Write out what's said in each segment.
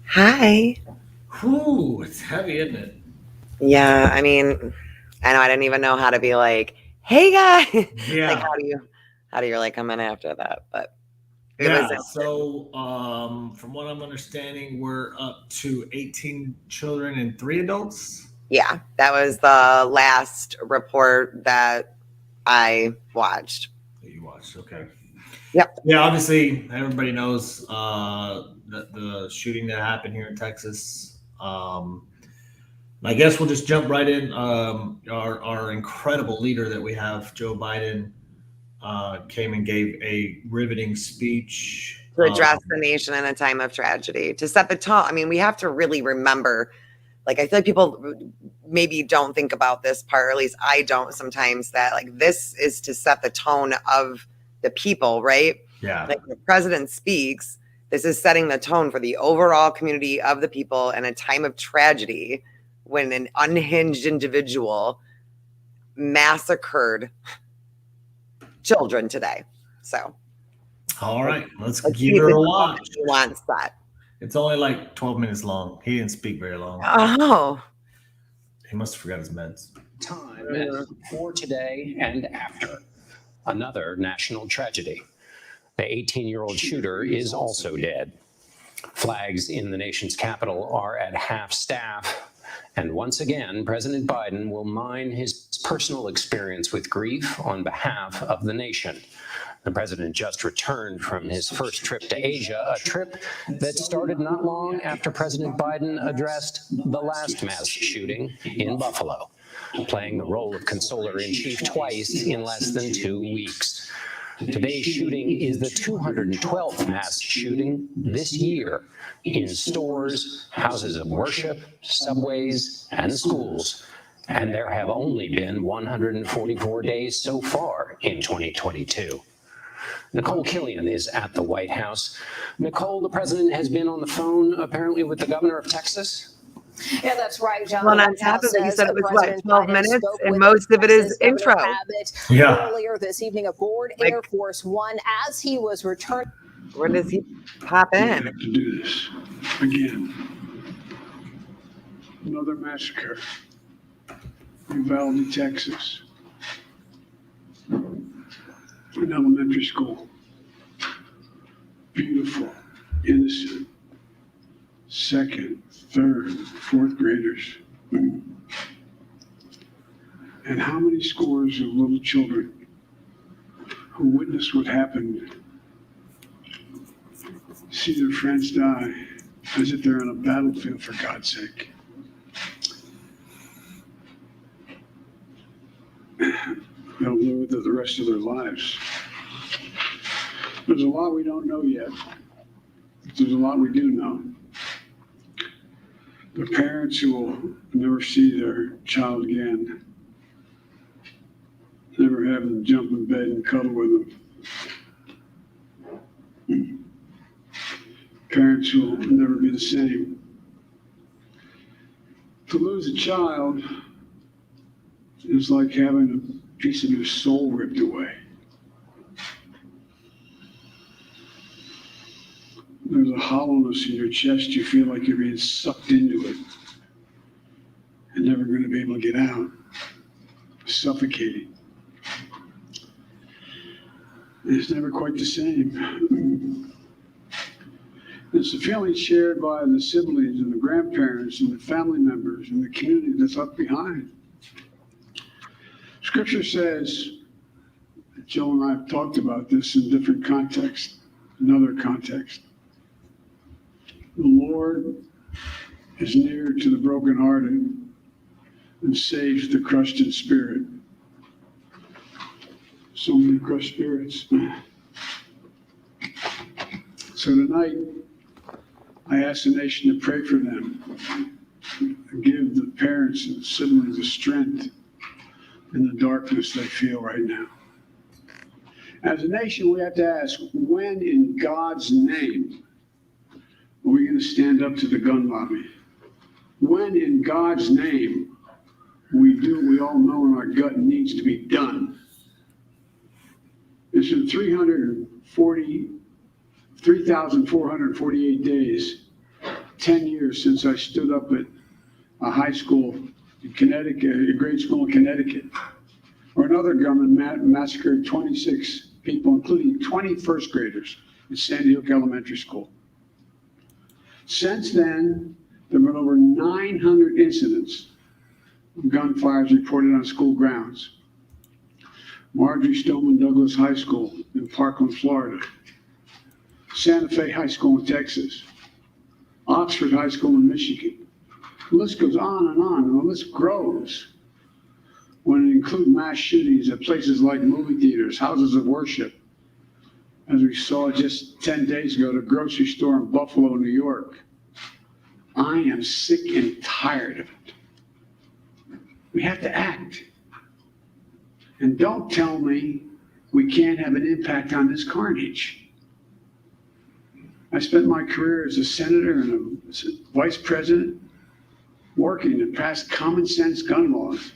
Hi. Whew, it's heavy, isn't it? Yeah, I mean, I know I didn't even know how to be like, "Hey, guys." Like, Yeah, how do you like come in after that? But it was yeah. From what I'm understanding, we're up to 18 children and 3 adults yeah, that was the last report that I watched. that you watched. Okay. Yep. Yeah, obviously, everybody knows the shooting that happened here in Texas. I guess we'll just jump right in. Our incredible leader that we have, Joe Biden, came and gave a riveting speech. To address the nation in a time of tragedy, to set the tone. I mean, we have to really remember, like, I feel like people maybe don't think about this part, or at least I don't sometimes, that like this is to set the tone of the people, right? Yeah. Like, when the president speaks, this is setting the tone for the overall community of the people in a time of tragedy when an unhinged individual massacred children today. So All let's, right, let's let's give see if her this a is what watch. he wants that. It's only like 12 minutes long. He didn't speak very long. Oh. He must have forgot his meds. Time for today and after. Another national tragedy. The 18-year-old shooter is also dead. Flags in the nation's capital are at half staff. And once again, President Biden will mine his personal experience with grief on behalf of the nation. The president just returned from his first trip to Asia, a trip that started not long after President Biden addressed the last mass shooting in Buffalo, playing the role of consoler-in-chief twice in less than 2 weeks. Today's shooting is the 212th mass shooting this year in stores, houses of worship, subways, and schools. And there have only been 144 days so far in 2022. Nicole Killian is at the White House. Nicole, the president has been on the phone apparently with the governor of Texas. Yeah, that's right, John. Well, on top of it, you said it was what, 12 minutes, and most of it is intro. Yeah. Earlier this evening aboard Air Force One as he was returning. Where does he pop We in? have to do this again. Another massacre. Uvalde, Texas. An elementary school. Beautiful, innocent, second, third, fourth graders. And how many scores of little children who witnessed what happened, see their friends die as if they're on a battlefield, for God's sake. They'll live with it the rest of their lives. There's a lot we don't know yet. There's a lot we do know. The parents who will never see their child again, never have them jump in bed and cuddle with them. Parents who will never be the same. To lose a child is like having a piece of your soul ripped away. There's a hollowness in your chest. You feel like you're being sucked into it and never going to be able to get out. Suffocating. It's never quite the same. It's a feeling shared by the siblings and the grandparents and the family members and the community that's left behind. Scripture says, Jill and I have talked about this in different contexts, another context. The Lord is near to the brokenhearted and saves the crushed in spirit. So many crushed spirits. So tonight, I ask the nation to pray for them. Give the parents and the siblings the strength in the darkness they feel right now. As a nation, we have to ask, when in God's name are we going to stand up to the gun lobby? When in God's name we do what we all know in our gut needs to be done? It's been 3,448 days 10 years since I stood up at a high school in Connecticut, a grade school in Connecticut, where another gunman massacred 26 people, including 20 first graders at Sandy Hook Elementary School. Since then, there have been over 900 incidents of gunfires reported on school grounds. Marjorie Stoneman Douglas High School in Parkland, Florida. Santa Fe High School in Texas. Oxford High School in Michigan. The list goes on, and the list grows when it includes mass shootings at places like movie theaters, houses of worship, as we saw just 10 days ago at a grocery store in Buffalo, New York. I am sick and tired of it. We have to act. And don't tell me we can't have an impact on this carnage. I spent my career as a senator and a vice president working to pass common sense gun laws.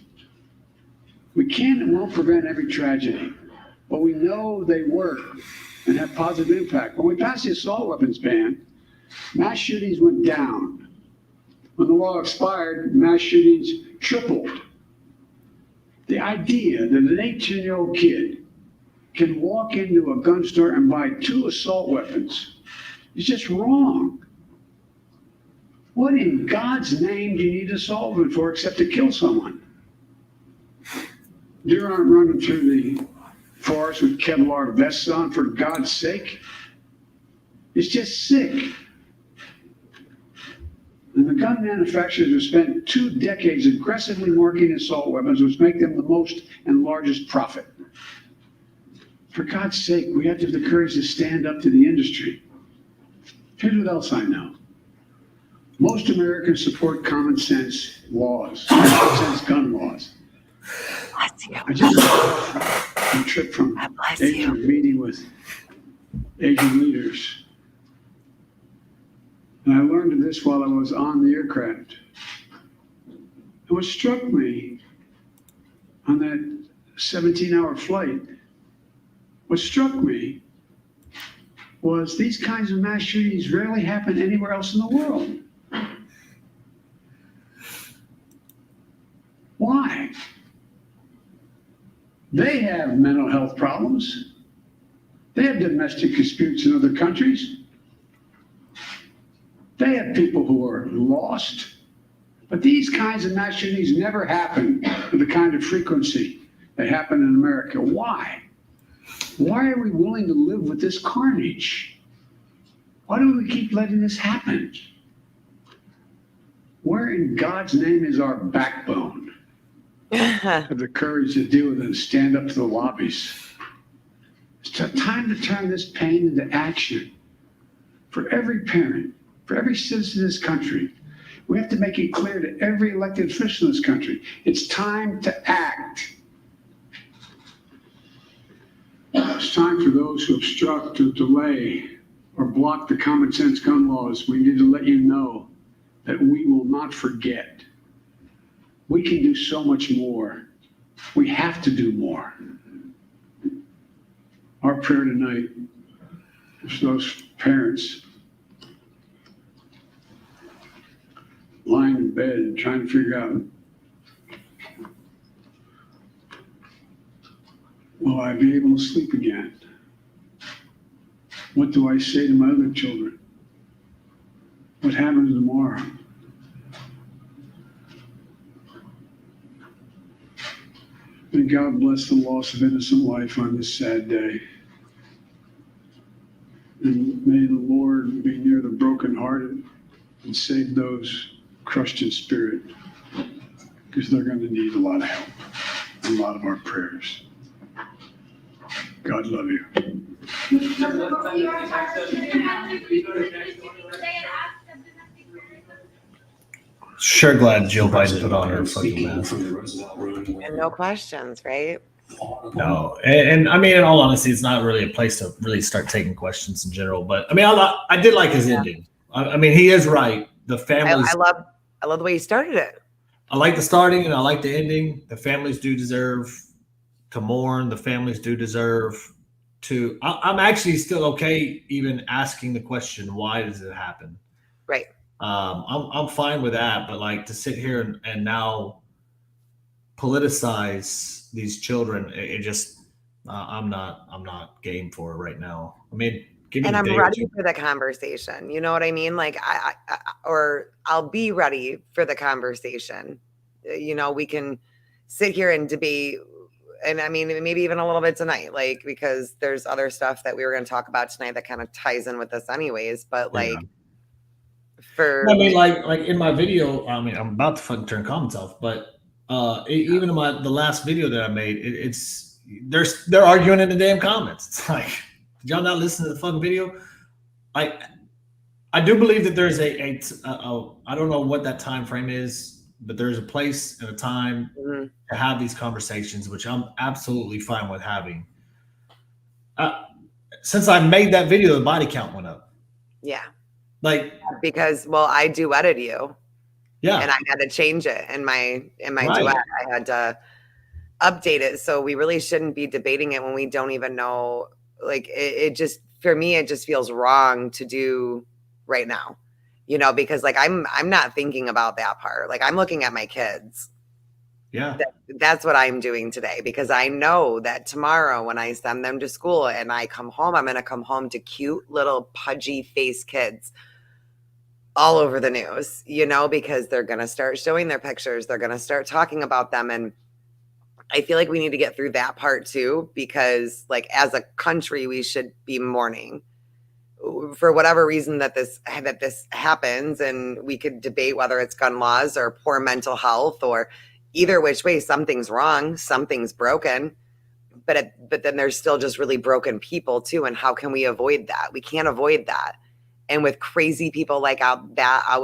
We can and won't prevent every tragedy, but we know they work and have positive impact. When we passed the assault weapons ban, mass shootings went down. When the law expired, mass shootings tripled. The idea that an 18-year-old kid can walk into a gun store and buy 2 assault weapons is just wrong. What in God's name do you need an assault weapon for except to kill someone? Deer aren't running through the forest with Kevlar vests on, for God's sake. It's just sick. And the gun manufacturers have spent 2 decades aggressively marketing assault weapons, which make them the most and largest profit. For God's sake, we have to have the courage to stand up to the industry. Here's what else I know. Most Americans support common sense laws, common sense gun laws. Bless you. I just got a trip from Bless Asia, you. meeting with Asian leaders. And I learned of this while I was on the aircraft. And what struck me on that 17-hour flight, what struck me was these kinds of mass shootings rarely happen anywhere else in the world. Why? They have mental health problems. They have domestic disputes in other countries. They have people who are lost. But these kinds of mass shootings never happen with the kind of frequency that happen in America. Why? Why are we willing to live with this carnage? Why do we keep letting this happen? Where in God's name is our backbone? Have the courage to deal with it and stand up to the lobbies. It's time to turn this pain into action. For every parent, for every citizen of this country, we have to make it clear to every elected official in this country, it's time to act. It's time for those who obstruct or delay or block the common sense gun laws. We need to let you know that we will not forget. We can do so much more. We have to do more. Our prayer tonight is for those parents lying in bed and trying to figure out, will I be able to sleep again? What do I say to my other children? What happens tomorrow? May God bless the loss of innocent life on this sad day. And may the Lord be near the brokenhearted and save those crushed in spirit, because they're going to need a lot of help and a lot of our prayers. God love you. Sure glad Jill Biden put on her fucking mask. And no questions, right? No, and I mean, in all honesty, it's not really a place to really start taking questions in general. But I mean, I did like his ending. I mean, he is right. The families. I love the way he started it. I like the starting and I like the ending. The families do deserve to mourn. The families do deserve to. I'm actually still okay even asking the question, why does it happen? Right. I'm fine with that, but like to sit here and now politicize these children, it just I'm not game for it right now. I mean, give me And a I'm day or ready two. for the conversation. You know what I mean? Like or I'll be ready for the conversation. You know, we can sit here and debate, and I mean, maybe even a little bit tonight, like, because there's other stuff that we were going to talk about tonight that kind of ties in with this anyways. But Yeah. like, for I mean, like in my video, I mean, I'm about to fucking turn comments off, but even in the last video that I made, it's they're arguing in the damn comments. It's like, did y'all not listen to the fucking video? I do believe that there's I don't know what that time frame is, but there's a place and a time Mhm. to have these conversations, which I'm absolutely fine with having. Since I made that video, the body count went up. Yeah, Like, because well, I duetted you, yeah, and I had to change it in my right, duet. I had to update it, so we really shouldn't be debating it when we don't even know. Like it just, for me, it just feels wrong to do right now. You know, because like I'm not thinking about that part. Like I'm looking at my kids. yeah, That's what I'm doing today, because I know that tomorrow when I send them to school and I come home, I'm going to come home to cute little pudgy face kids all over the news, you know, because they're going to start showing their pictures. They're going to start talking about them. And I feel like we need to get through that part too, because like as a country, we should be mourning for whatever reason that this happens. And we could debate whether it's gun laws or poor mental health, or either which way, something's wrong, something's broken. But then there's still just really broken people too. And how can we avoid that? We can't avoid that. And with crazy people like out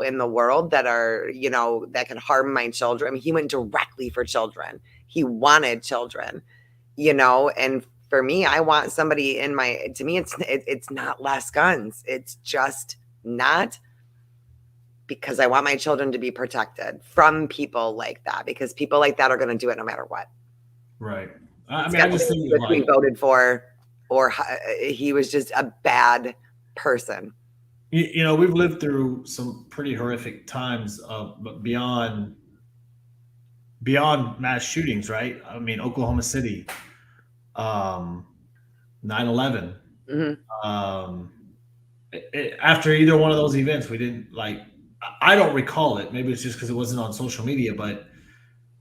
in the world that are, you know, that can harm my children. I mean, he went directly for children. He wanted children, you know. And for me, I want somebody in my, to me, it's not less guns. It's just not, because I want my children to be protected from people like that, because people like that are going to do it no matter what. right. I It's mean, I got just to think be that, what we like, voted for, or he was just a bad person. you know, we've lived through some pretty horrific times but beyond mass shootings, right? I mean, Oklahoma City, um, 9/11. Mm-hmm. After either one of those events, we didn't like. I don't recall it. Maybe it's just because it wasn't on social media, but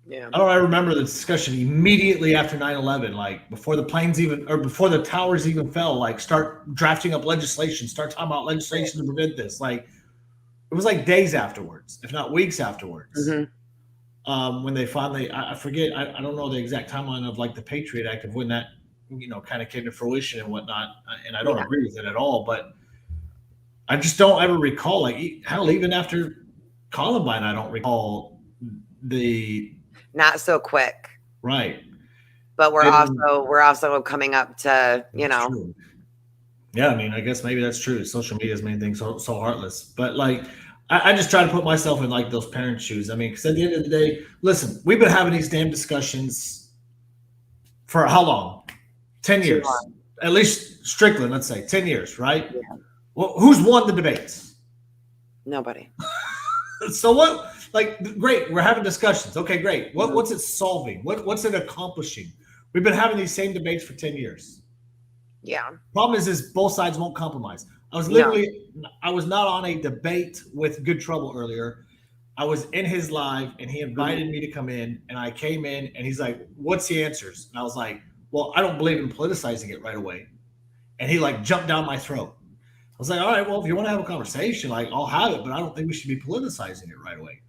Yeah. I remember the discussion immediately after 9/11, like before the planes even, or before the towers even fell, like start drafting up legislation, start talking about legislation to prevent this. Like it was like days afterwards, if not weeks afterwards. Mm-hmm. When they finally, I forget, I don't know the exact timeline of like the Patriot Act of when that, you know, kind of came to fruition and whatnot. And I don't Yeah. agree with it at all, but I just don't ever recall, like, hell, even after Columbine, I don't recall the, Not so quick, right. but we're And also coming up to, you that's know. true. Yeah, I mean, I guess maybe that's true. Social media's made things so heartless. But like, I just try to put myself in like those parents' shoes. I mean, because at the end of the day, listen, we've been having these damn discussions for how long? 10 Too years. long. At least Strickland, let's say 10 years, right? Yeah. Well, who's won the debates? Nobody. So what? Like, great, we're having discussions. Okay, great. Mhm. What's it solving? What's it accomplishing? We've been having these same debates for 10 years. Yeah. Problem is both sides won't compromise. I was not on a debate with Good Trouble earlier. I was in his live and he invited me to come in, and I came in and he's like, "What's the answers?" And I was like, "Well, I don't believe in politicizing it right away." And he like jumped down my throat. I was like, "All right, well, if you want to have a conversation, like I'll have it, but I don't think we should be politicizing it right away."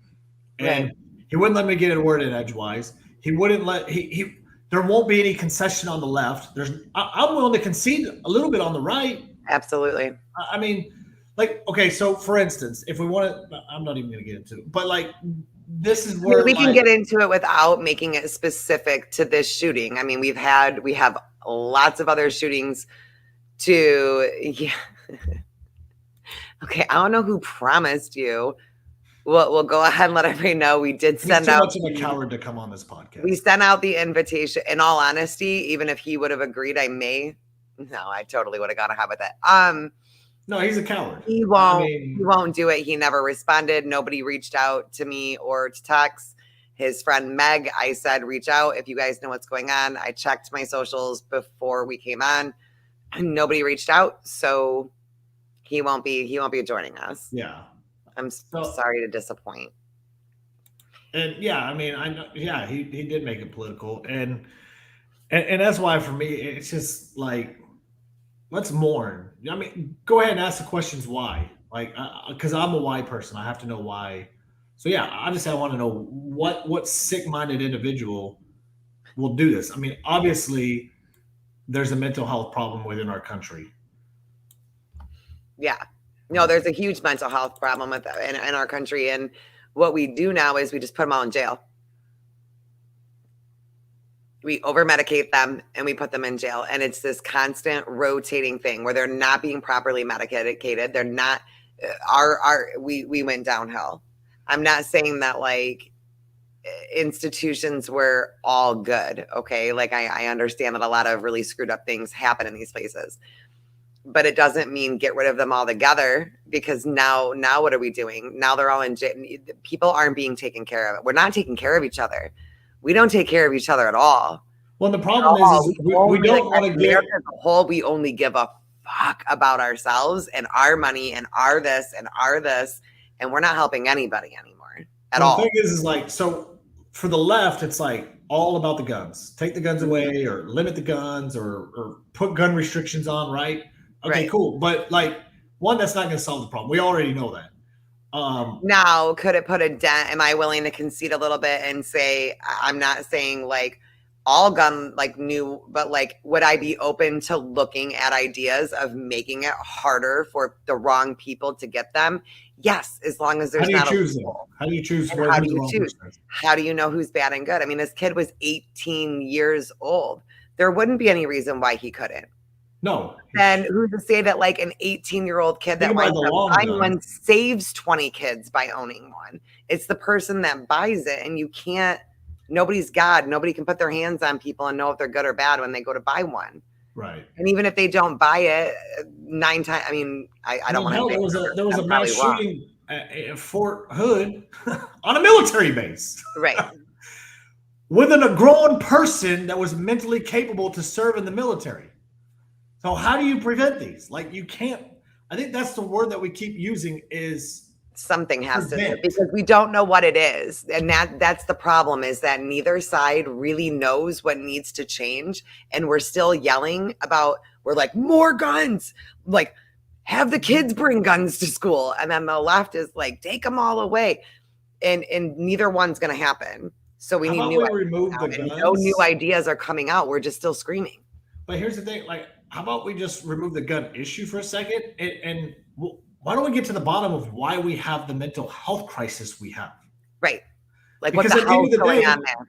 And Right. he wouldn't let me get a word in edgewise. He wouldn't let he there won't be any concession on the left. I'm willing to concede a little bit on the right. Absolutely. I mean, like, okay, so for instance, if we want to, I'm not even going to get into it, but like, this is where We can like, get into it without making it specific to this shooting. I mean, we have lots of other shootings to, yeah. Okay, I don't know who promised you. We'll go ahead and let everybody know we did he's send too out. much of a coward to come on this podcast. We sent out the invitation. In all honesty, even if he would have agreed, I totally would have gone ahead with it. No, he's a coward. He won't do it. He never responded. Nobody reached out to me or to Tex. His friend Meg, I said, reach out if you guys know what's going on. I checked my socials before we came on. Nobody reached out, so he won't be joining us. Yeah. I'm sorry to disappoint. And yeah, I mean, I know, yeah, he did make it political, and that's why for me, it's just like, let's mourn. I mean, go ahead and ask the questions why, like, because I'm a why person. I have to know why. So yeah, obviously, I want to know what sick-minded individual will do this. I mean, obviously, there's a mental health problem within our country. Yeah, no, there's a huge mental health problem with in our country, and what we do now is we just put them all in jail. We over-medicate them and we put them in jail. And it's this constant rotating thing where they're not being properly medicated. They're not, we went downhill. I'm not saying that like institutions were all good. Okay. Like I understand that a lot of really screwed up things happen in these places, but it doesn't mean get rid of them altogether, because now what are we doing? Now they're all in jail. People aren't being taken care of. We're not taking care of each other. We don't take care of each other at all. Well, the problem is we don't want to get as a whole. We only give a fuck about ourselves and our money and our this, and we're not helping anybody anymore at all. The thing is like, so for the left, it's like all about the guns. Take the guns away, or limit the guns, or put gun restrictions on. Right? Okay, right. Cool. But like, one, that's not going to solve the problem. We already know that. Now, could it put a dent? Am I willing to concede a little bit and say, I'm not saying like all gun like new, but like, would I be open to looking at ideas of making it harder for the wrong people to get them? Yes, as long as there's not a loophole. How do you choose? How do you choose? How do you know who's bad and good? I mean, this kid was 18 years old. There wouldn't be any reason why he couldn't. No. And who's to say that like an 18-year-old kid that winds up buying one saves 20 kids by owning one? It's the person that buys it, and you can't, nobody's God. Nobody can put their hands on people and know if they're good or bad when they go to buy one. Right. And even if they don't buy it 9 times, I mean, I don't want to say there was a mass shooting at Fort Hood on a military base. Right. With a grown person that was mentally capable to serve in the military. So how do you prevent these? Like, you can't. I think that's the word that we keep using is something has to, because we don't know what it is. And that's the problem, is that neither side really knows what needs to change. And we're still yelling about, we're like, more guns, like have the kids bring guns to school. And then the left is like, take them all away. And neither one's going to happen. So we need new ideas. No new ideas are coming out. We're just still screaming. But here's the thing, like, how about we just remove the gun issue for a second? And why don't we get to the bottom of why we have the mental health crisis we have? Right. Like, what the hell is going on there?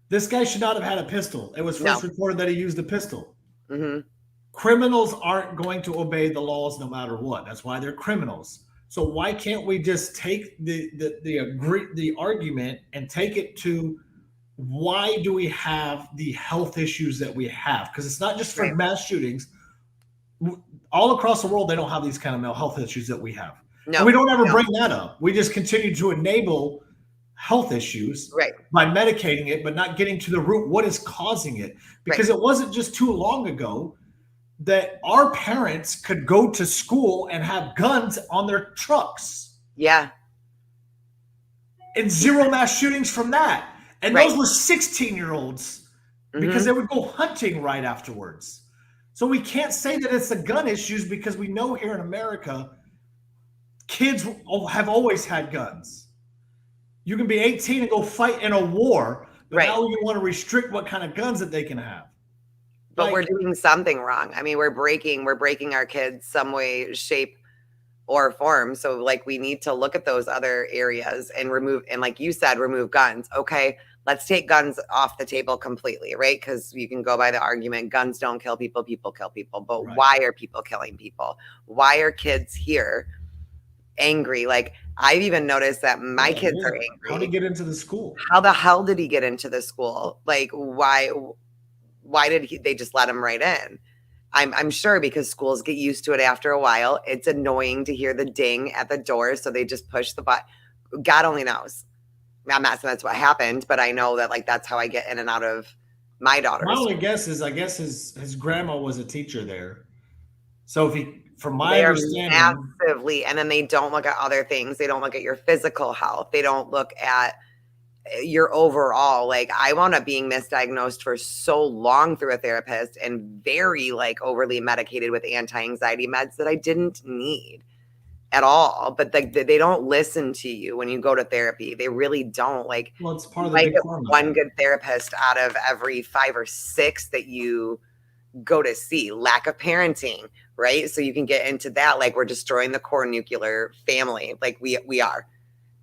This guy should not have had a pistol. It was first reported that he used a pistol. Mm-hmm. Criminals aren't going to obey the laws no matter what. That's why they're criminals. So why can't we just take the argument and take it to, why do we have the health issues that we have? Because it's not just for mass shootings. All across the world, they don't have these kind of mental health issues that we have. No, and we don't ever bring that up. We just continue to enable health issues by medicating it, but not getting to the root. What is causing it? Because it wasn't just too long ago that our parents could go to school and have guns on their trucks. Yeah. And zero mass shootings from that. And those were 16-year-olds because they would go hunting right afterwards. So we can't say that it's the gun issues, because we know here in America, kids have always had guns. You can be 18 and go fight in a war, but now you want to restrict what kind of guns that they can have. But we're doing something wrong. I mean, we're breaking our kids some way, shape, or form. So like, we need to look at those other areas and remove, and like you said, remove guns. Okay, let's take guns off the table completely, right? Because you can go by the argument, guns don't kill people, people kill people. But why are people killing people? Why are kids here angry? Like, I've even noticed that my kids are angry. How did he get into the school? How the hell did he get into the school? Like, why did they just let him right in? I'm sure because schools get used to it after a while. It's annoying to hear the ding at the door, so they just push the button. God only knows. I'm not saying that's what happened, but I know that like that's how I get in and out of my daughter's. My only guess is, I guess his grandma was a teacher there. So if he, from my They are understanding, massively, and then they don't look at other things. They don't look at your physical health. They don't look at your overall. Like I wound up being misdiagnosed for so long through a therapist and very like overly medicated with anti-anxiety meds that I didn't need at all. But like they don't listen to you when you go to therapy. They really don't. Like well, it's part you of the might big get pharma one thing. good therapist out of every 5 or 6 that you go to see. Lack of parenting, right? So you can get into that. Like we're destroying the core nuclear family. Like we are.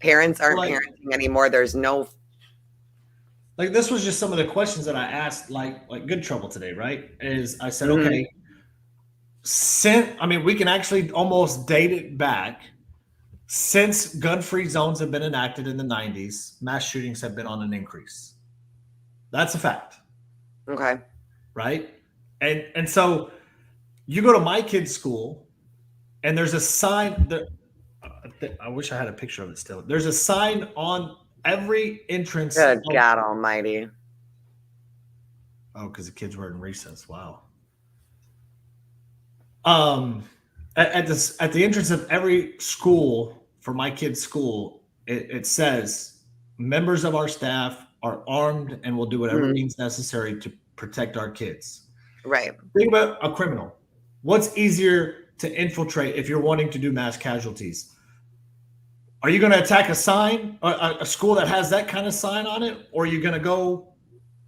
Parents aren't Like- parenting anymore. There's no Like this was just some of the questions that I asked, like Good Trouble today, right? Is I said, Mhm. okay, I mean, we can actually almost date it back. Since gun-free zones have been enacted in the 90s, mass shootings have been on an increase. That's a fact, okay. right? And so you go to my kid's school, and there's a sign there. I wish I had a picture of it still. There's a sign on every entrance. Good God Almighty. Oh, because the kids were in recess. Wow. At the entrance of every school for my kid's school, it says members of our staff are armed and will do whatever Mhm. means necessary to protect our kids. Right. Think about a criminal. What's easier to infiltrate if you're wanting to do mass casualties? Are you going to attack a sign, a school that has that kind of sign on it, or are you going to go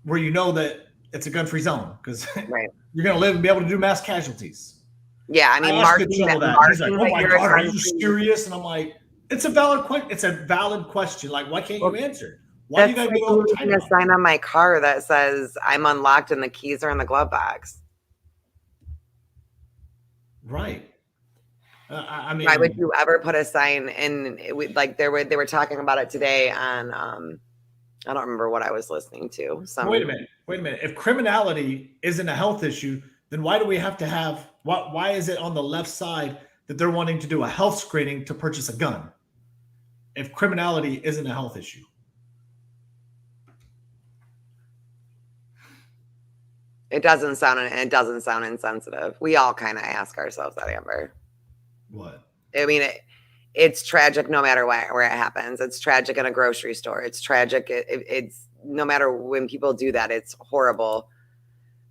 where you know that it's a gun-free zone? Because Right. you're going to live and be able to do mass casualties. Yeah, I mean, asked Good marking Trouble that. that. He's like, Marking "Oh that my you're a God, are you gun-free- serious?" And I'm like, "It's a valid question. It's a valid question. Like, why can't you answer? Why do you That's gotta like get all the leaving a time?" sign on my car that says I'm unlocked and the keys are in the glove box. Right. I mean, Why would you ever put a sign in? Like they were talking about it today on I don't remember what I was listening to. wait a minute. If criminality isn't a health issue, then why do we have to have? Why is it on the left side that they're wanting to do a health screening to purchase a gun? If criminality isn't a health issue, It doesn't sound insensitive. We all kind of ask ourselves that, Amber. what? I mean, it's tragic no matter where it happens. It's tragic in a grocery store. It's tragic. It's no matter when people do that, it's horrible.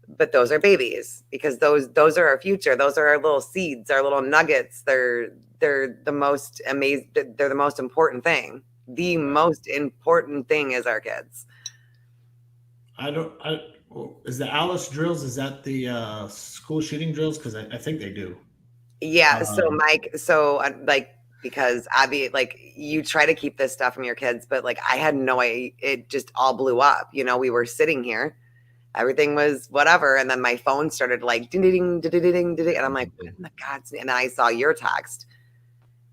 But those are babies because those are our future. Those are our little seeds, our little nuggets. They're the most amazing. They're the most important thing. The most important thing is our kids. Is the Alice drills? Is that the school shooting drills? Because I think they do. Yeah. So Mike, like because like you try to keep this stuff from your kids, but like I had no idea. It just all blew up. You know, we were sitting here, everything was whatever, and then my phone started like ding ding ding ding ding ding, and I'm like, what in the God's name? And then I saw your text,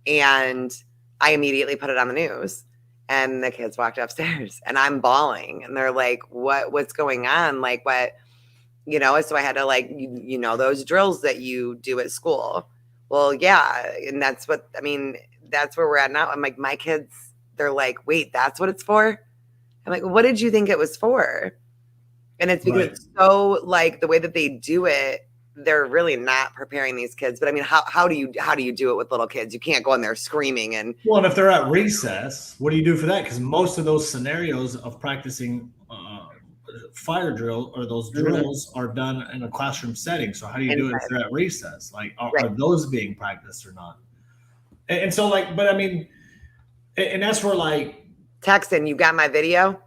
and I immediately put it on the news. And the kids walked upstairs, and I'm bawling, and they're like, "What's going on? Like, what?" You know, so I had to like, you know, those drills that you do at school. Well, yeah. And that's what, I mean, that's where we're at now. I'm like, my kids, they're like, wait, that's what it's for? I'm like, what did you think it was for? And it's because it's so like the way that they do it, they're really not preparing these kids. But I mean, how do you do it with little kids? You can't go in there screaming and Well, and if they're at recess, what do you do for that? Because most of those scenarios of practicing fire drill or those drills are done in a classroom setting. So how do you do it if they're at recess? Like, are those being practiced or not? And so, like, but I mean, and that's where like Texan, you got my video.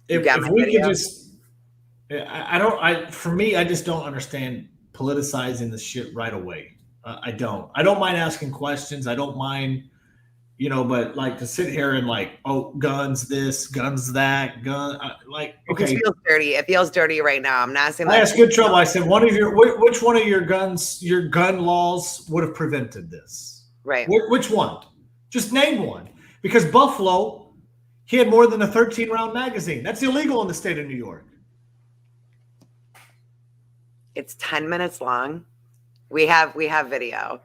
If we could just, for me, I just don't understand politicizing the shit right away. I don't mind asking questions. I don't mind, you know, but like to sit here and like, oh, guns this, guns that, like, okay. It feels dirty. It feels dirty right now. I'm not saying I asked Good Trouble. I said, which one of your gun laws would have prevented this? Right. Which one? Just name one. Because Buffalo, he had more than a 13-round magazine. That's illegal in the state of New York. It's 10 minutes long. We have video.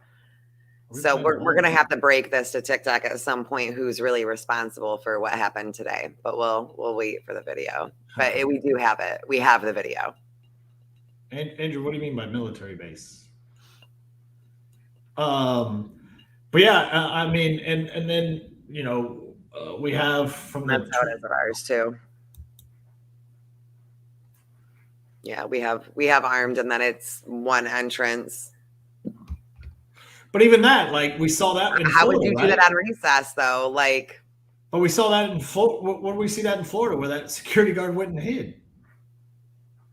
So we're gonna have to break this to TikTok at some point. Who's really responsible for what happened today? But we'll wait for the video. But we do have it. We have the video. And Andrew, what do you mean by military base? But yeah, I mean, and then we have from That's how it is at ours too. Yeah, we have armed, and then it's one entrance. But even that, like we saw that in How Florida, would you do right? that on recess though? Like, But we saw that in Florida. Where did we see that in Florida, where that security guard went and hid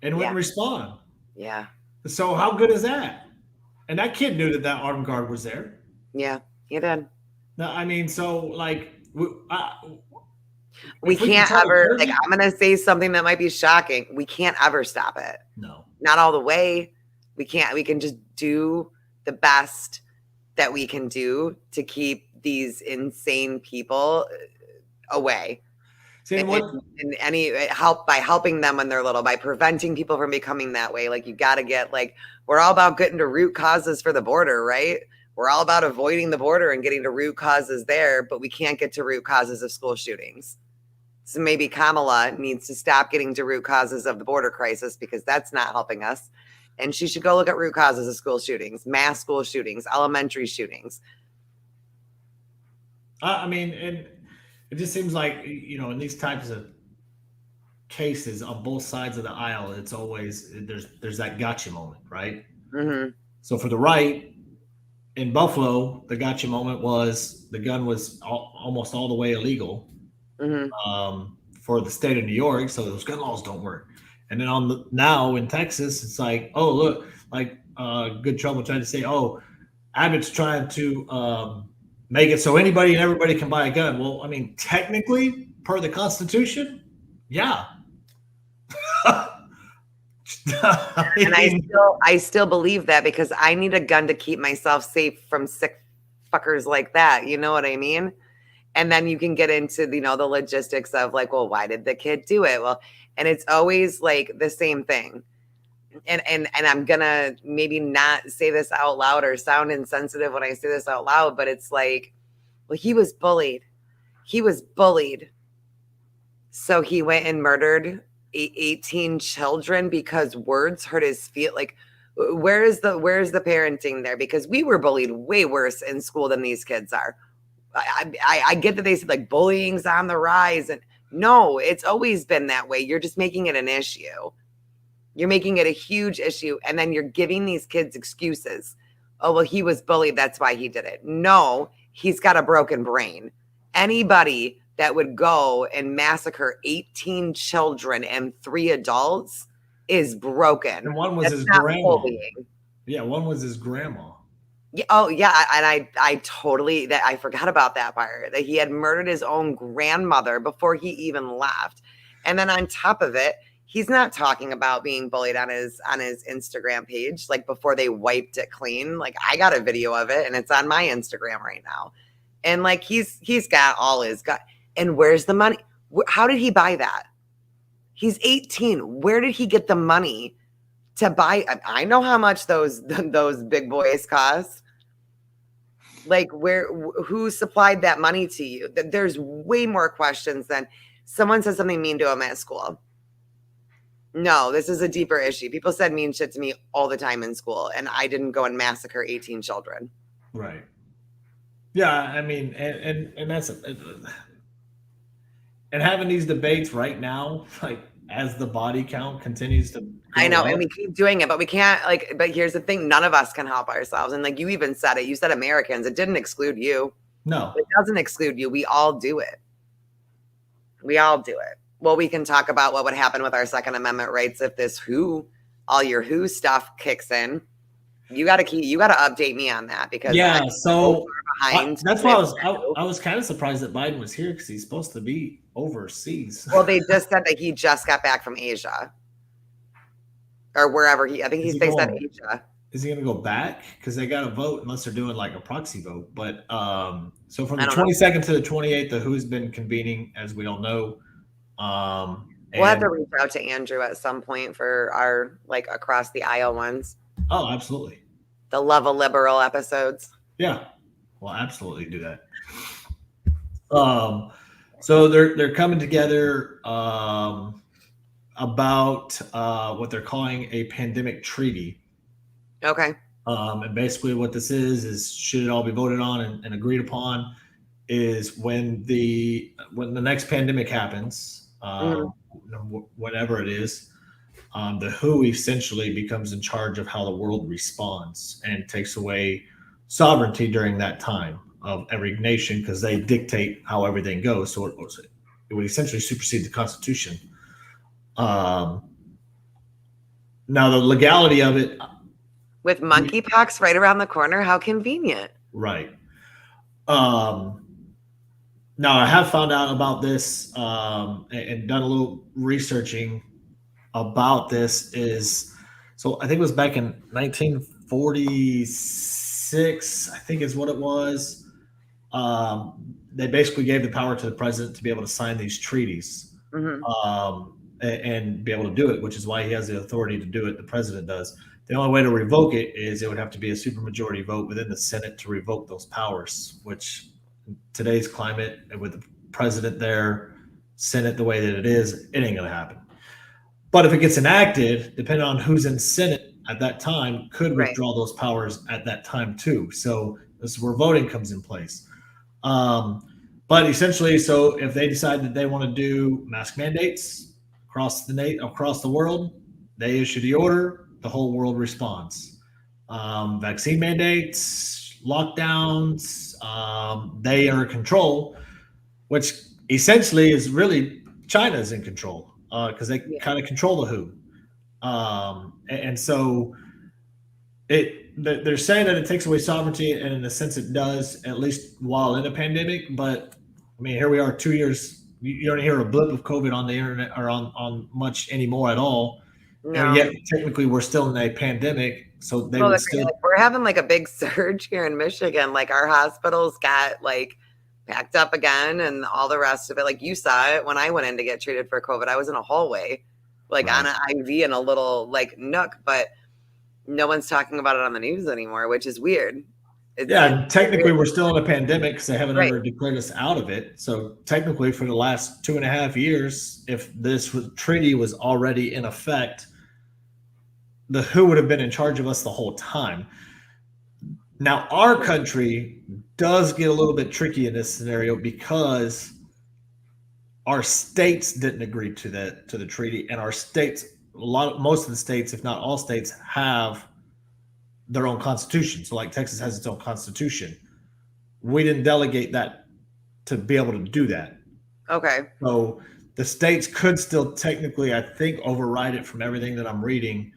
and wouldn't respond? yeah, So how good is that? And that kid knew that armed guard was there. yeah, you did. No, I mean, so like We if we can't control ever, 30 like, I'm going to say something that might be shocking. We can't ever stop it. No. Not all the way. We can't. We can just do the best that we can do to keep these insane people away. See, And any help by helping them when they're little, by preventing people from becoming that way. Like, you got to get, like, we're all about getting to root causes for the border, right? We're all about avoiding the border and getting to root causes there, but we can't get to root causes of school shootings. So maybe Kamala needs to stop getting to root causes of the border crisis, because that's not helping us. And she should go look at root causes of school shootings, mass school shootings, elementary shootings. I mean, and it just seems like, in these types of cases on both sides of the aisle, it's always there's that gotcha moment, right? Mm-hmm. So for the right in Buffalo, the gotcha moment was the gun was almost all the way illegal. Mm-hmm. For the state of New York, so those gun laws don't work. And then now in Texas, it's like, oh look, like Good Trouble tried to say, oh, Abbott's trying to make it so anybody and everybody can buy a gun. Well, I mean, technically, per the Constitution, yeah. And I still believe that, because I need a gun to keep myself safe from sick fuckers like that. You know what I mean? And then you can get into, the logistics of like, well, why did the kid do it? Well, and it's always like the same thing. And I'm gonna maybe not say this out loud or sound insensitive when I say this out loud, but it's like, well, he was bullied. He was bullied. So he went and murdered 18 children because words hurt his feet. Like, where's the parenting there? Because we were bullied way worse in school than these kids are. I get that they said like bullying's on the rise, and no, it's always been that way. You're just making it an issue. You're making it a huge issue, and then you're giving these kids excuses. Oh, well, he was bullied, that's why he did it. No, he's got a broken brain. Anybody that would go and massacre 18 children and 3 adults is broken. And one was his grandma. Bullying. Yeah, one was his grandma. Yeah, oh yeah, and I totally, that I forgot about that part, that he had murdered his own grandmother before he even left. And then on top of it, he's not talking about being bullied on his Instagram page, like before they wiped it clean. Like, I got a video of it and it's on my Instagram right now. And like he's got all his gut. And where's the money? How did he buy that? He's 18. Where did he get the money to buy? I know how much those big boys cost. Like, who supplied that money to you? There's way more questions than someone said something mean to him at school. No, this is a deeper issue. People said mean shit to me all the time in school, and I didn't go and massacre 18 children. Right. Yeah, I mean, and that's and having these debates right now, like as the body count continues to I know, up. and we keep doing it, but we can't, like, but here's the thing, none of us can help ourselves. And like you even said it, you said Americans, it didn't exclude you. No. It doesn't exclude you. We all do it. We all do it. Well, we can talk about what would happen with our Second Amendment rights if all your who stuff kicks in. You got to update me on that, because yeah, so behind. That's why I was kind of surprised that Biden was here, because he's supposed to be overseas. Well, they just said that he just got back from Asia or wherever they said Asia. Is he going to go back? Because they got to vote unless they're doing like a proxy vote. But so from the 22nd to the 28th, the WHO's been convening, as we all know. We'll have to And reach out to Andrew at some point for our like across the aisle ones, oh, absolutely. the Love a Liberal episodes. Yeah, we'll absolutely do that. So they're coming together about what they're calling a pandemic treaty. Okay. And basically, what this is should it all be voted on and agreed upon, is when the next pandemic happens, whatever it is, the WHO essentially becomes in charge of how the world responds and takes away sovereignty during that time of every nation because they dictate how everything goes. So it would essentially supersede the Constitution. Now the legality of it, With monkeypox right around the corner, how convenient. right? Now I have found out about this and done a little researching about this. So I think it was back in 1946. I think is what it was. They basically gave the power to the president to be able to sign these treaties and be able to do it, which is why he has the authority to do it. The president does. The only way to revoke it is it would have to be a supermajority vote within the Senate to revoke those powers, which in today's climate, with the president there, Senate the way that it is, it ain't going to happen. But if it gets enacted, depending on who's in Senate at that time, could withdraw those powers at that time too. So this is where voting comes in place. But essentially, so if they decide that they want to do mask mandates across the world, they issue the order. The whole world responds. Vaccine mandates, lockdowns, they are in control, which essentially is really China is in control because they kind of control the WHO. And so they're saying that it takes away sovereignty, and in a sense it does, at least while in a pandemic. But I mean, here we are 2 years. You don't hear a blip of COVID on the internet or on much anymore at all. No. And yet technically we're still in a pandemic, so they would still. Like, we're having like a big surge here in Michigan. Like our hospitals got like packed up again, and all the rest of it. Like you saw it when I went in to get treated for COVID. I was in a hallway, like on an IV in a little like nook, but no one's talking about it on the news anymore, which is weird. And technically we're still in a pandemic because they haven't ever declared us out of it. So technically for the last 2.5 years, if this treaty was already in effect, the WHO would have been in charge of us the whole time. Now, our country does get a little bit tricky in this scenario because our states didn't agree to the treaty, and our states, most of the states, if not all states, have their own constitution. So, like Texas has its own constitution. We didn't delegate that to be able to do that. Okay. So the states could still technically, I think, override it from everything that I'm reading.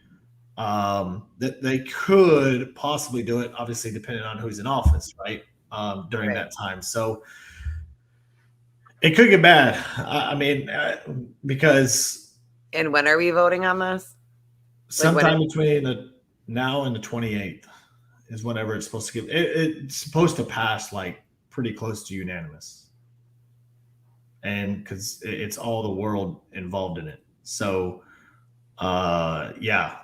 That they could possibly do it, obviously depending on who's in office, right? During that time. So it could get bad. I mean, because. And when are we voting on this? Sometime between the now and the 28th is whenever it's supposed to get. It's supposed to pass like pretty close to unanimous. And because it's all the world involved in it. So, yeah.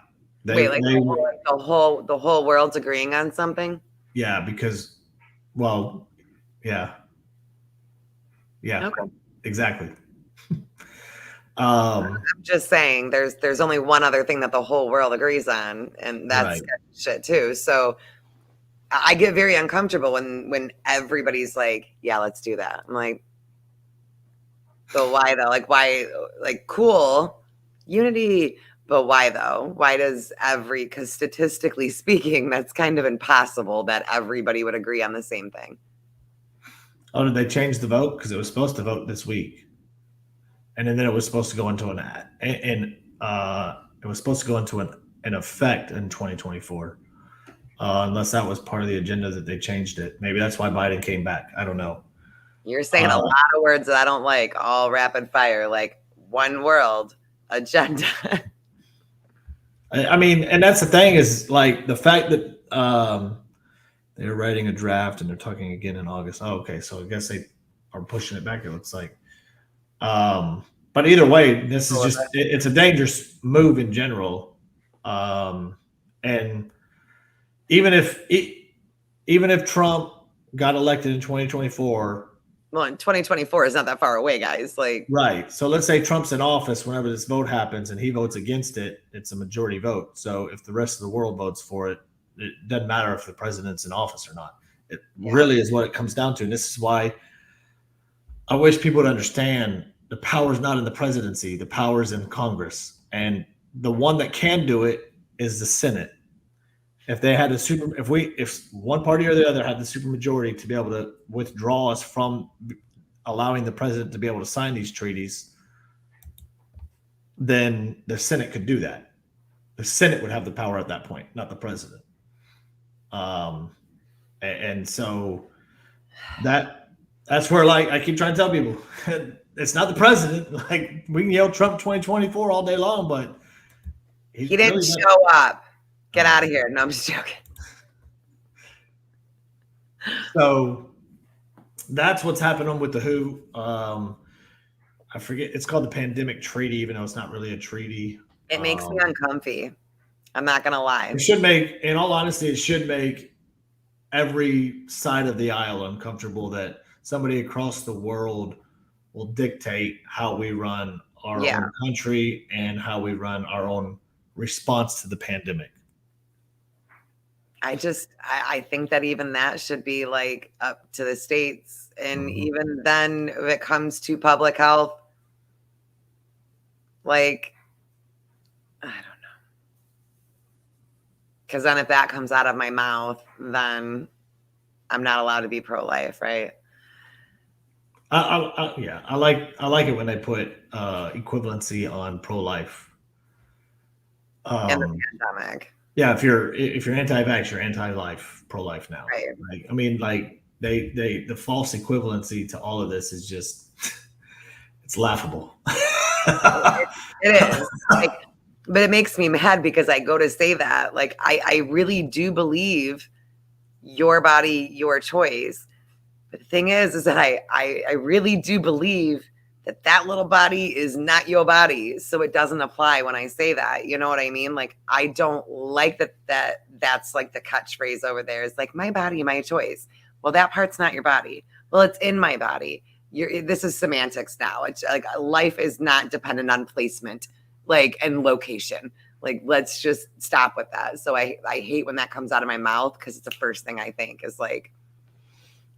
The whole world's agreeing on something? Yeah, because, well, yeah. Yeah, okay. Exactly. I'm just saying there's only one other thing that the whole world agrees on, and that's shit too. So I get very uncomfortable when everybody's like, yeah, let's do that. I'm like, so why though? Like, why? Like, cool, unity. But why though? Why does because statistically speaking, that's kind of impossible that everybody would agree on the same thing. Oh, did they change the vote? Because it was supposed to vote this week. And then it was supposed to go into an effect in 2024. Unless that was part of the agenda that they changed it. Maybe that's why Biden came back. I don't know. You're saying a lot of words that I don't like, all rapid fire, like one world agenda. I mean, and that's the thing is like the fact that they're writing a draft and they're talking again in August. Oh, okay. So I guess they are pushing it back. It looks like, But either way, this is just it's a dangerous move in general. And even if Trump got elected in 2024, well, in 2024 is not that far away, guys. Like, right. So let's say Trump's in office whenever this vote happens and he votes against it, it's a majority vote. So if the rest of the world votes for it, it doesn't matter if the president's in office or not. It really is what it comes down to. And this is why I wish people would understand the power is not in the presidency, the power is in Congress. And the one that can do it is the Senate. If they had if one party or the other had the supermajority to be able to withdraw us from allowing the president to be able to sign these treaties, then the Senate could do that. The Senate would have the power at that point, not the president. And so that's where, like, I keep trying to tell people, it's not the president. Like, we can yell Trump 2024 all day long, but he didn't show up. Get out of here. No, I'm just joking. So that's what's happening with the WHO. I forget, it's called the Pandemic Treaty, even though it's not really a treaty. It makes me uncomfy. I'm not gonna lie. It should make, in all honesty, it should make every side of the aisle uncomfortable that somebody across the world will dictate how we run our own country and how we run our own response to the pandemic. I think that even that should be like up to the states. And even then, if it comes to public health, like, I don't know. Because then if that comes out of my mouth, then I'm not allowed to be pro-life, right? I like it when they put equivalency on pro-life. In the pandemic. Yeah, if you're anti-vax, you're anti-life, pro-life now. Right. Like, I mean, like the false equivalency to all of this is just it's laughable. It is. Like, but it makes me mad because I go to say that. Like, I really do believe your body, your choice. But the thing is that I really do believe that little body is not your body. So it doesn't apply when I say that. You know what I mean? Like, I don't like that's like the catchphrase over there. It's like, my body, my choice. Well, that part's not your body. Well, it's in my body. This is semantics now. It's like life is not dependent on placement, like, and location. Like, let's just stop with that. So I hate when that comes out of my mouth because it's the first thing I think is like,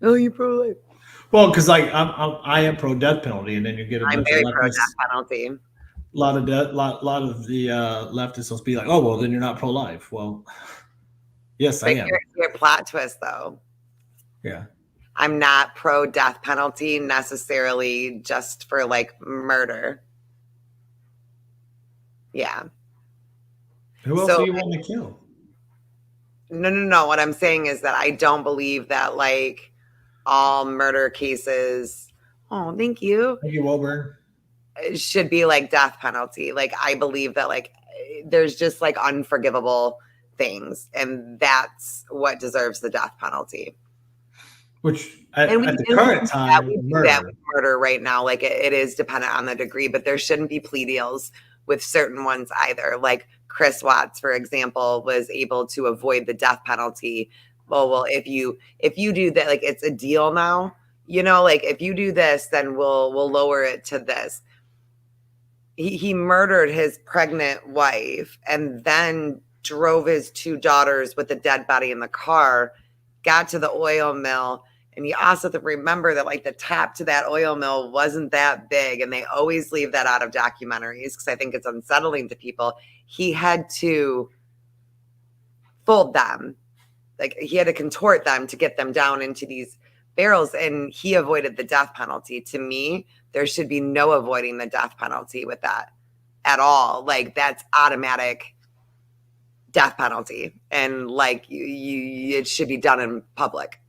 oh, you're pro-life. Well, because like I am pro death penalty, and then you get I'm very pro death penalty. A lot of the leftists will be like, oh, well, then you're not pro life. Well, yes, I am. Your plot twist, though. Yeah, I'm not pro death penalty necessarily, just for like murder. Yeah. Who else do you want to kill? No. What I'm saying is that I don't believe that like all murder cases. Oh, thank you. Thank you, Wilburn. Should be like death penalty. Like, I believe that like there's just like unforgivable things, and that's what deserves the death penalty. Which at the current time, we do that with murder right now. Like, it is dependent on the degree, but there shouldn't be plea deals with certain ones either. Like Chris Watts, for example, was able to avoid the death penalty. Well, if you do that, like, it's a deal now, you know, like, if you do this, then we'll lower it to this. He murdered his pregnant wife and then drove his 2 daughters with the dead body in the car, got to the oil mill. And you also have to remember that like the tap to that oil mill wasn't that big. And they always leave that out of documentaries because I think it's unsettling to people. He had to fold them. Like, he had to contort them to get them down into these barrels, and he avoided the death penalty. To me, there should be no avoiding the death penalty with that at all. Like, that's automatic death penalty, and like it should be done in public.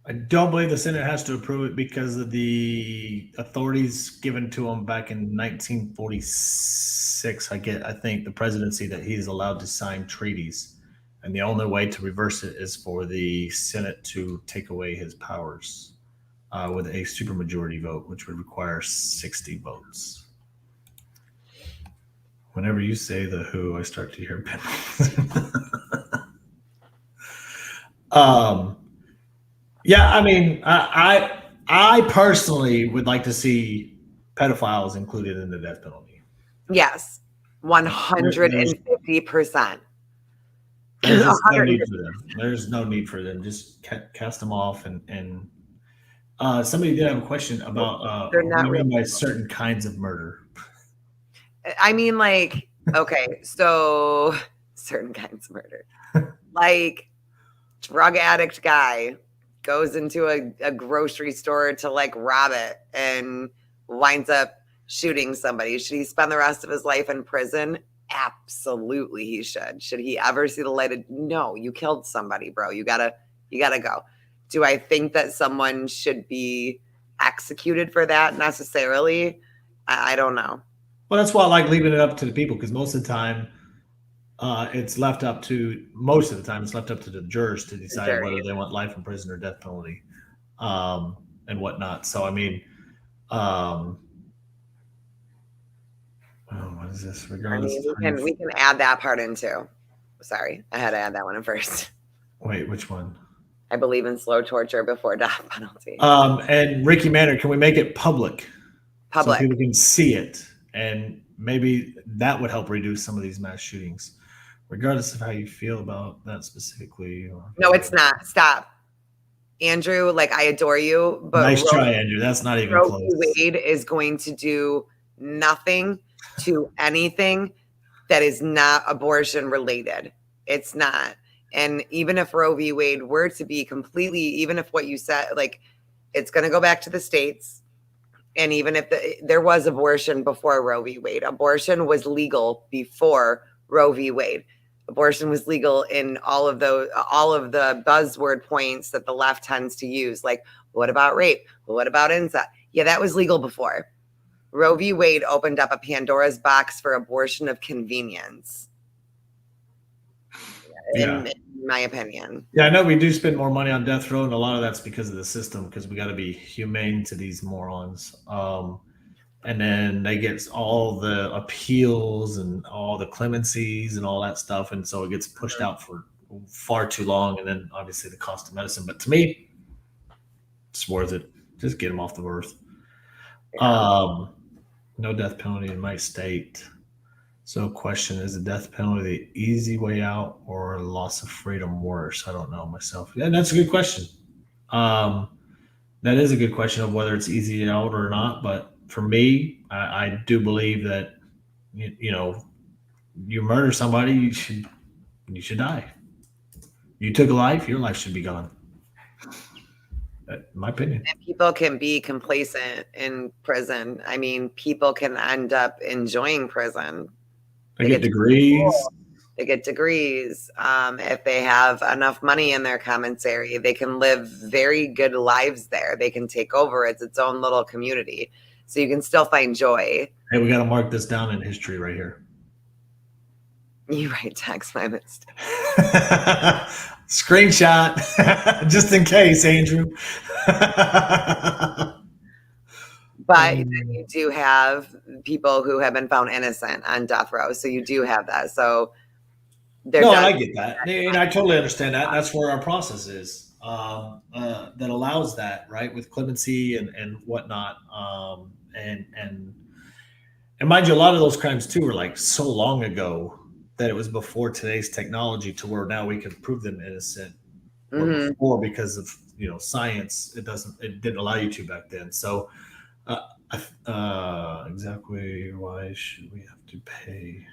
I don't believe the Senate has to approve it because of the authorities given to him back in 1946. I think the presidency that he's allowed to sign treaties. And the only way to reverse it is for the Senate to take away his powers. with a supermajority vote, which would require 60 votes. Whenever you say the WHO, I start to hear yeah, I mean, I personally would like to see pedophiles included in the death penalty. Yes, 150%. There's just no need for them. There's no need for them. Just cast them off. And somebody did have a question about They're what not do you mean really. by certain kinds of murder? I mean, like, okay, so certain kinds of murder. Like, drug addict guy goes into a grocery store to like rob it and winds up shooting somebody. Should he spend the rest of his life in prison? Absolutely he should. Should he ever see the light of no, you killed somebody, bro. You gotta go. Do I think that someone should be executed for that necessarily? I don't know. Well, that's why I like leaving it up to the people, because most of the time it's left up to the jurors to decide whether they want life in prison or death penalty, and whatnot. So I mean, what is this? Regardless, we can add that part in too. Sorry, I had to add that one in first. Wait, which one? I believe in slow torture before death penalty. And Ricky Manor, can we make it public? Public. So people can see it, and maybe that would help reduce some of these mass shootings, regardless of how you feel about that specifically. No, it's not. Stop. Andrew, like, I adore you, but nice try, Andrew. That's not even close. Wade is going to do nothing to anything that is not abortion related. It's not. And even if Roe v. Wade were to be completely, even if what you said, like, it's going to go back to the states. And even if there was abortion before Roe v. Wade, abortion was legal before Roe v. Wade. Abortion was legal in all of the buzzword points that the left tends to use. Like, what about rape? What about incest? Yeah, that was legal before. Roe v. Wade opened up a Pandora's box for abortion of convenience. In my opinion. Yeah, I know we do spend more money on death row, and a lot of that's because of the system, because we got to be humane to these morons. And then they get all the appeals and all the clemencies and all that stuff, and so it gets pushed out for far too long, and then obviously the cost of medicine. But to me, it's worth it. Just get them off the earth. No death penalty in my state. So question, is the death penalty the easy way out or loss of freedom worse? I don't know myself. Yeah, that's a good question. That is a good question of whether it's easy out or not. But for me, I do believe that, you murder somebody, you should die. You took a life, your life should be gone. In my opinion. And people can be complacent in prison. I mean, people can end up enjoying prison. They get degrees. They get degrees. If they have enough money in their commissary, they can live very good lives there. They can take over. It's its own little community. So you can still find joy. Hey, we got to mark this down in history right here. You write text my mistake. Screenshot, just in case, Andrew. But you do have people who have been found innocent on death row. So you do have that. So I get that. And I totally understand that. That's where our process is, that allows that, right? With clemency and whatnot. And mind you, a lot of those crimes too were like so long ago that it was before today's technology, to where now we can prove them innocent. Before, because of science, it didn't allow you to back then. So exactly why should we have to pay?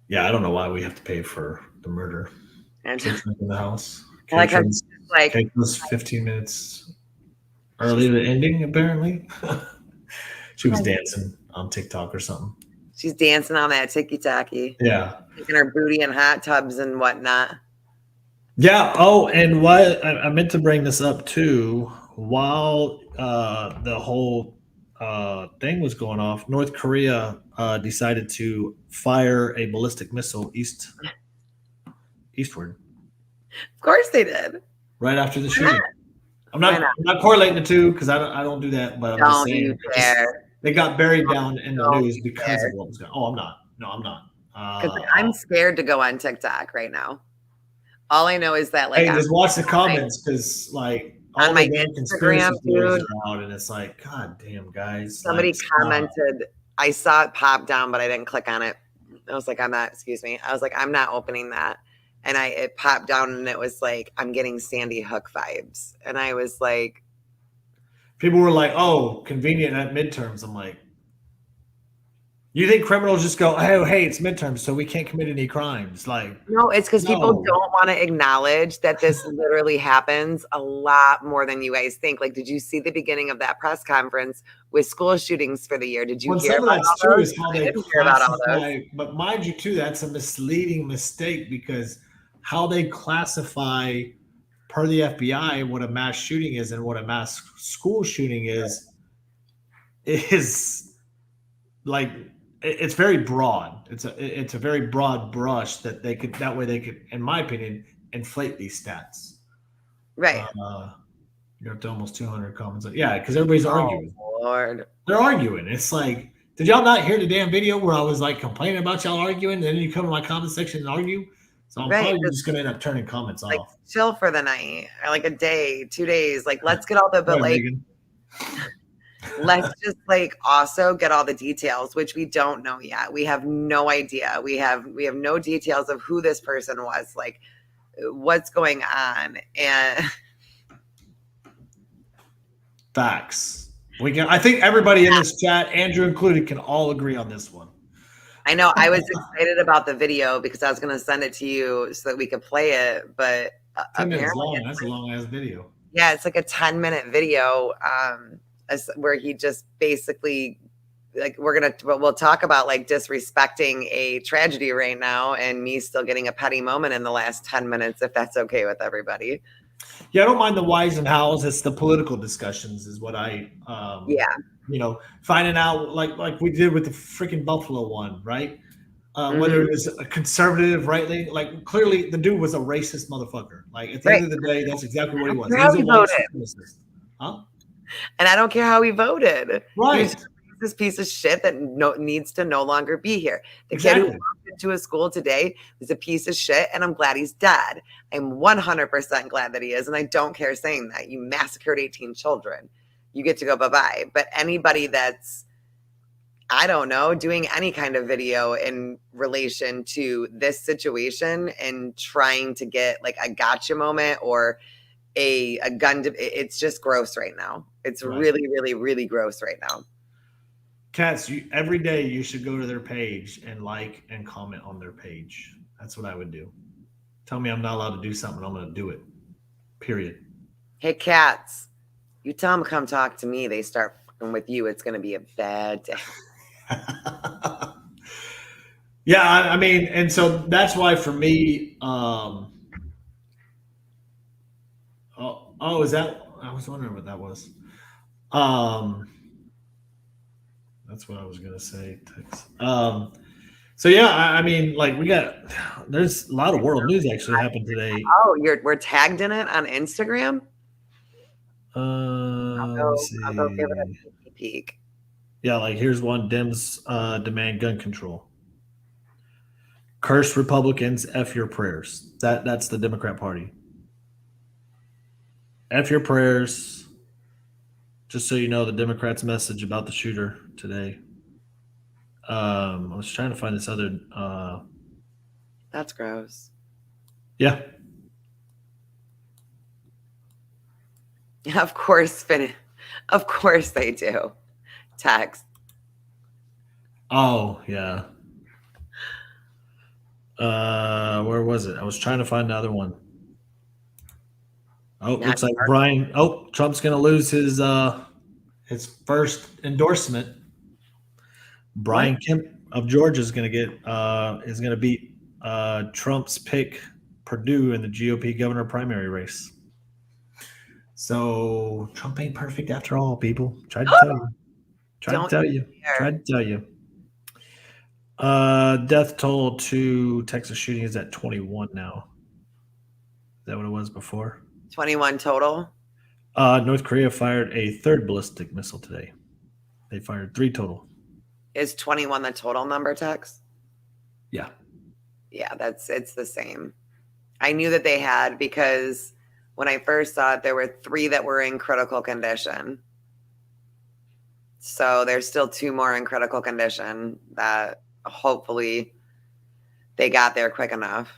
Yeah, I don't know why we have to pay for the murder. In the house. Cake was 15 minutes early to ending, apparently. She was dancing on TikTok or something. She's dancing on that ticky-tacky. Yeah. Taking her booty in hot tubs and whatnot. Yeah. Oh, and what I meant to bring this up too. While the whole thing was going off, North Korea decided to fire a ballistic missile eastward. Of course they did. Right after the shooting. I'm Why not, not? I'm not correlating the two because I don't do that, but I'm just Don't you saying dare. they got buried down in the Don't news you because of dare. what was going on. Oh, I'm not. No, I'm not. Because I'm scared to go on TikTok right now. All I know is that, like, Hey, I'm just watch the comments because, like, on all my the damn Instagram, conspiracy theories dude. are out, and it's like, God damn, guys, like, Somebody stop. commented, I saw it pop down, but I didn't click on it. I was like, I'm not, excuse me. I was like, I'm not opening that. And it popped down and it was like, I'm getting Sandy Hook vibes. And I was like, People were like, "Oh, convenient at midterms." I'm like, you think criminals just go, "Oh, hey, it's midterms, so we can't commit any crimes"? Like, no, it's because people no. don't want to acknowledge that this literally happens a lot more than you guys think. Like, did you see the beginning of that press conference with school shootings for the year? Did you Well, hear some of about that's all true those? is how I they didn't hear about all those. classify, but mind you, too, that's a misleading mistake because how they classify per the FBI what a mass shooting is and what a mass school shooting is like it's very broad. It's a very broad brush that they could that way they could, in my opinion, inflate these stats. Right. You're up to almost 200 comments. Yeah, because everybody's arguing. Oh, Lord. They're arguing. It's like, did y'all not hear the damn video where I was like complaining about y'all arguing? And then you come to my comment section and argue. So I'm Right. probably just gonna end up turning comments Like, off. chill for the night or like a day, 2 days. Like, let's get all the, Go but ahead, like, Megan. let's just like also get all the details, which we don't know yet. We have no idea. We have no details of who this person was, like what's going on. And Facts. We can. I think everybody in this chat, Andrew included, can all agree on this one. I know I was excited about the video because I was going to send it to you so that we could play it, but 10 minutes apparently long. That's a long ass video. yeah, it's like a 10-minute video where he just basically like we'll talk about like disrespecting a tragedy right now and me still getting a petty moment in the last 10 minutes, if that's okay with everybody. Yeah, I don't mind the whys and hows. It's the political discussions is what I finding out like we did with the freaking Buffalo one, right? Whether it was a conservative, right? Like clearly the dude was a racist motherfucker. Like at the end of the day, that's exactly what he was. He was a white supremacist. Huh? And I don't care how he voted. Right. He's this piece of shit that needs to no longer be here. The kid who walked into a school today is a piece of shit, and I'm glad he's dead. I'm 100% glad that he is, and I don't care saying that. You massacred 18 children. You get to go bye-bye. But anybody that's, I don't know, doing any kind of video in relation to this situation and trying to get like a gotcha moment or a gun, it's just gross right now. It's really, really, really gross right now. Cats, every day you should go to their page and like and comment on their page. That's what I would do. Tell me I'm not allowed to do something, I'm going to do it. Period. Hey, Cats, you tell them to come talk to me. They start fucking with you. It's going to be a bad day. Yeah, I mean, and so that's why for me, is that? I was wondering what that was. That's what I was gonna say. So yeah, I mean, like there's a lot of world news actually happened today. Oh, we're tagged in it on Instagram. I'll go give it a peek. Yeah, like here's one: Dems demand gun control. Curse Republicans, F your prayers. That's the Democrat Party. F your prayers. Just so you know, the Democrats' message about the shooter today. I was trying to find this other. That's gross. Yeah. Of course, of course they do. Text. Oh yeah. Where was it? I was trying to find the other one. Oh, looks like Brian. Oh, Trump's gonna lose his first endorsement. Brian Kemp of Georgia is gonna beat Trump's pick Purdue in the GOP governor primary race. So Trump ain't perfect after all, people. Tried to tell you. Death toll to Texas shooting is at 21 now. Is that what it was before? 21 total. North Korea fired a third ballistic missile today. They fired 3 total. Is 21 the total number, Tex? Yeah. Yeah, it's the same. I knew that they had because when I first saw it, there were 3 that were in critical condition. So there's still 2 more in critical condition that hopefully they got there quick enough.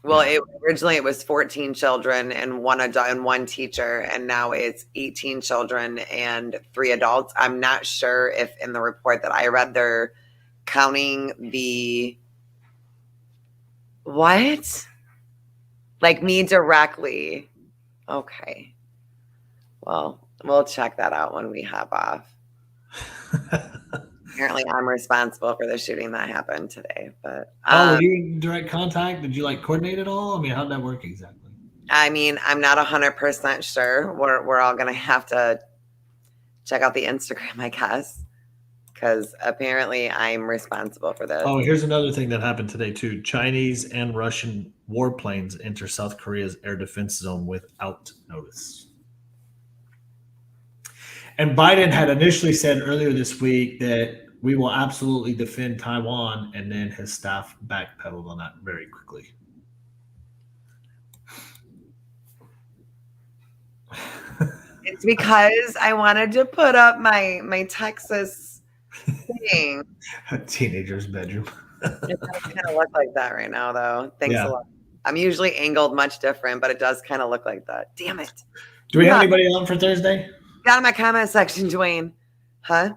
Well, originally it was 14 children and 1 adult and 1 teacher, and now it's 18 children and 3 adults. I'm not sure if in the report that I read they're counting the what? Like me directly. Okay. Well, we'll check that out when we hop off. Apparently, I'm responsible for the shooting that happened today. But were you in direct contact? Did you like coordinate it all? I mean, how'd that work exactly? I mean, I'm not 100% sure. We're all gonna have to check out the Instagram, I guess, because apparently I'm responsible for this. Oh, here's another thing that happened today too. Chinese and Russian warplanes enter South Korea's air defense zone without notice. And Biden had initially said earlier this week that we will absolutely defend Taiwan, and then his staff backpedaled on that very quickly. It's because I wanted to put up my Texas thing. A teenager's bedroom. It does kind of look like that right now, though. Thanks a lot. I'm usually angled much different, but it does kind of look like that. Damn it. Do we have anybody on for Thursday? Got in my comment section, Dwayne. Huh?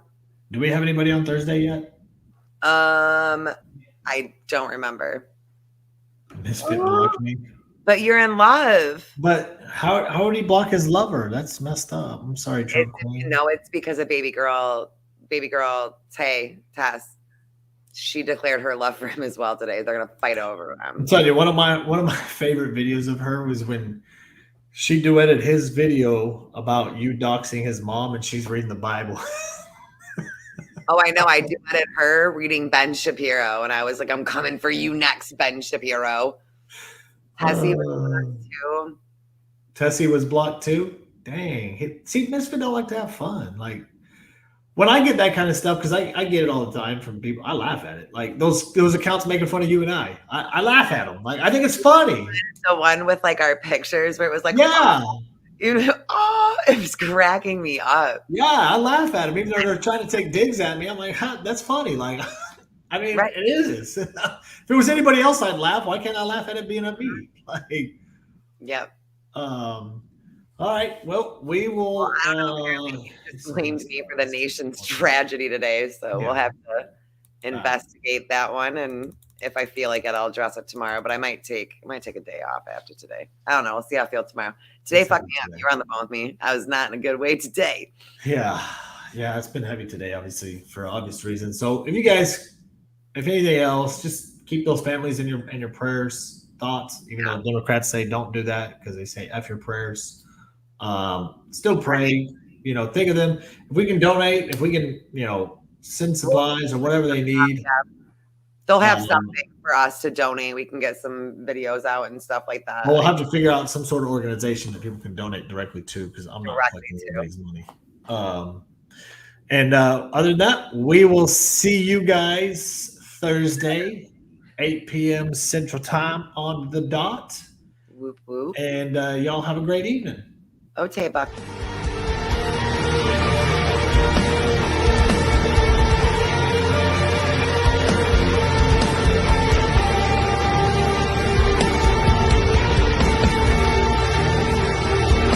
Do we have anybody on Thursday yet? I don't remember. Misfit blocked me. But you're in love. But how would he block his lover? That's messed up. I'm sorry, Trump Queen. No, it's because of baby girl Tess. She declared her love for him as well today. They're gonna fight over him. I'm telling you, one of my favorite videos of her was when she duetted his video about you doxing his mom, and she's reading the Bible. Oh, I know. I duetted her reading Ben Shapiro, and I was like, "I'm coming for you next, Ben Shapiro." Tessie was blocked too. Tessie was blocked too. Dang. See, Misfit don't like to have fun. Like when I get that kind of stuff, because I get it all the time from people, I laugh at it. Like those accounts making fun of you and I laugh at them. Like I think it's funny. The one with like our pictures where it was like, yeah, it was cracking me up. Yeah, I laugh at them even though they're trying to take digs at me. I'm like, that's funny. Like, I mean, right. It is. If it was anybody else, I'd laugh. Why can't I laugh at it being a me? Like, yep. All right. Well, we will. Just blamed me for the nation's tragedy today, so we'll have to investigate that one. And if I feel like it, I'll address it tomorrow. But I might take a day off after today. I don't know. We'll see how I feel tomorrow. Today fucked me up. You were on the phone with me. I was not in a good way today. Yeah, it's been heavy today, obviously, for obvious reasons. So if anything else, just keep those families in your prayers, thoughts. Even though Democrats say don't do that because they say F your prayers. Still pray. Think of them. If we can donate, if we can, send supplies or whatever they need. They'll have something for us to donate. We can get some videos out and stuff like that. We'll have to figure out some sort of organization that people can donate directly to because I'm not collecting anybody's money. And other than that, we will see you guys Thursday, 8 p.m. Central Time on the dot. Whoop, whoop. And y'all have a great evening. Okay, Buck.